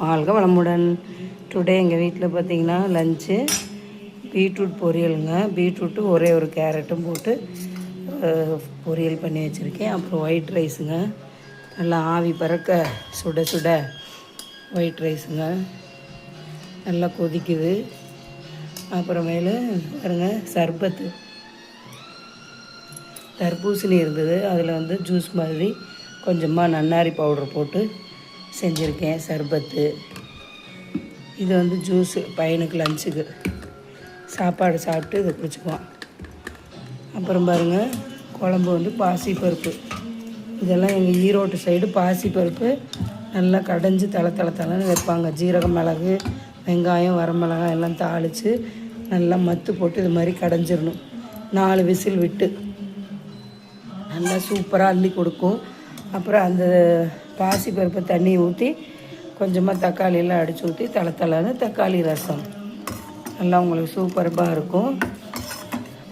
வாழ்க வளமுடன். டுடே எங்கள் வீட்டில் பார்த்திங்கன்னா லஞ்சு பீட்ரூட் பொரியலுங்க. பீட்ரூட்டு ஒரே ஒரு கேரட்டும் போட்டு பொரியல் பண்ணி வச்சுருக்கேன். அப்புறம் ஒயிட் ரைஸுங்க, நல்லா ஆவி பறக்க சுட சுட ஒயிட் ரைஸுங்க, நல்லா கொதிக்குது. அப்புறமேலு பாருங்க சர்பத்து, தர்பூசணி இருந்தது, அதில் வந்து ஜூஸ் மாதிரி கொஞ்சமாக நன்னாரி பவுடர் போட்டு செஞ்சுருக்கேன் சர்பத்து. இது வந்து ஜூஸு பையனுக்கு லஞ்சுக்கு, சாப்பாடு சாப்பிட்டு இதை குடிச்சுக்குவான். அப்புறம் பாருங்கள் குழம்பு வந்து பாசிப்பருப்பு. இதெல்லாம் எங்கள் ஈரோட்டு சைடு பாசிப்பருப்பு நல்லா கடைஞ்சி தலைன்னு வைப்பாங்க. ஜீரகம், மிளகு, வெங்காயம், வரமிளகாய் எல்லாம் தாளித்து நல்லா மத்து போட்டு இது மாதிரி கடைஞ்சிடணும். 4 விசில் விட்டு நல்லா சூப்பராக அள்ளி கொடுக்கும். அப்புறம் அந்த பாசிப்பருப்பு தண்ணி ஊற்றி கொஞ்சமாக தக்காளியெல்லாம் அடித்து ஊற்றி தலைன்னு தக்காளி ரசம் நல்லா உங்களுக்கு சூப்பராக இருக்கும்.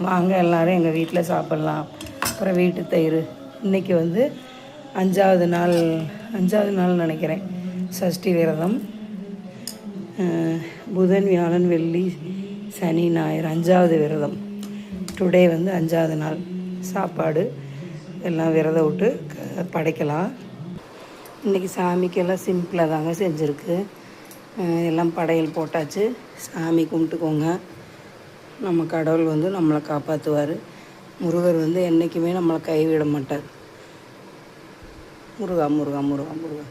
வாங்க எல்லோரும் எங்கள் வீட்டில் சாப்பிட்லாம். அப்புறம் வீட்டு தயிர். இன்றைக்கி வந்து 5வது நாள் நினைக்கிறேன் சஷ்டி விரதம். புதன், வியாழன், வெள்ளி, சனி, ஞாயிறு 5வது விரதம். டுடே வந்து 5வது நாள். சாப்பாடு எல்லாம் விரதம் விட்டு படைக்கலாம். இன்றைக்கி சாமிக்கெல்லாம் சிம்பிளாக தாங்க செஞ்சுருக்கு. எல்லாம் படையல் போட்டாச்சு. சாமி கும்பிட்டுக்கோங்க. நம்ம கடவுள் வந்து நம்மளை காப்பாற்றுவார். முருகர் வந்து என்றைக்குமே நம்மளை கைவிட மாட்டார். முருகா முருகா முருகா முருகா,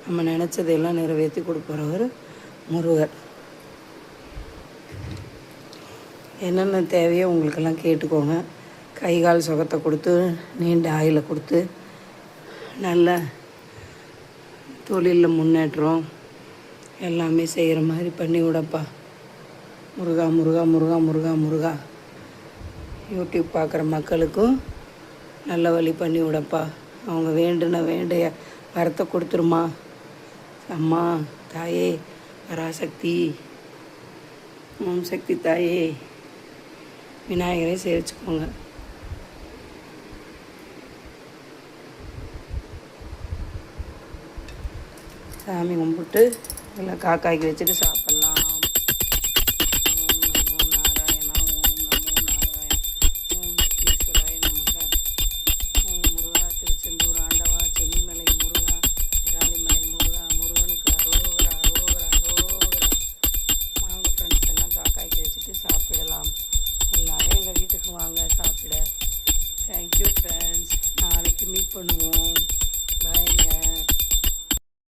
நம்ம நினச்சதையெல்லாம் நிறைவேற்றி கொடுப்பவர் முருகர். என்னென்ன தேவையோ உங்களுக்கெல்லாம் கேட்டுக்கோங்க. கை கால் சுகத்தை கொடுத்து, நீண்ட ஆயுளை கொடுத்து, நல்ல தொழிலில் முன்னேற்றம் எல்லாமே செய்கிற மாதிரி பண்ணி விடப்பா. முருகா முருகா முருகா முருகா முருகா. யூடியூப் பார்க்குற மக்களுக்கும் நல்ல வழி பண்ணி விடப்பா. அவங்க வேண்டிய வரத்தை கொடுத்துருமா. அம்மா தாயே பராசக்தி, ஓம் சக்தி தாயே, விநாயகரை சேவிச்சுக்கோங்க. சாமி கும்பிட்டு எல்லாம் காக்காய்க்கு வச்சுட்டு சாப்பிட்டு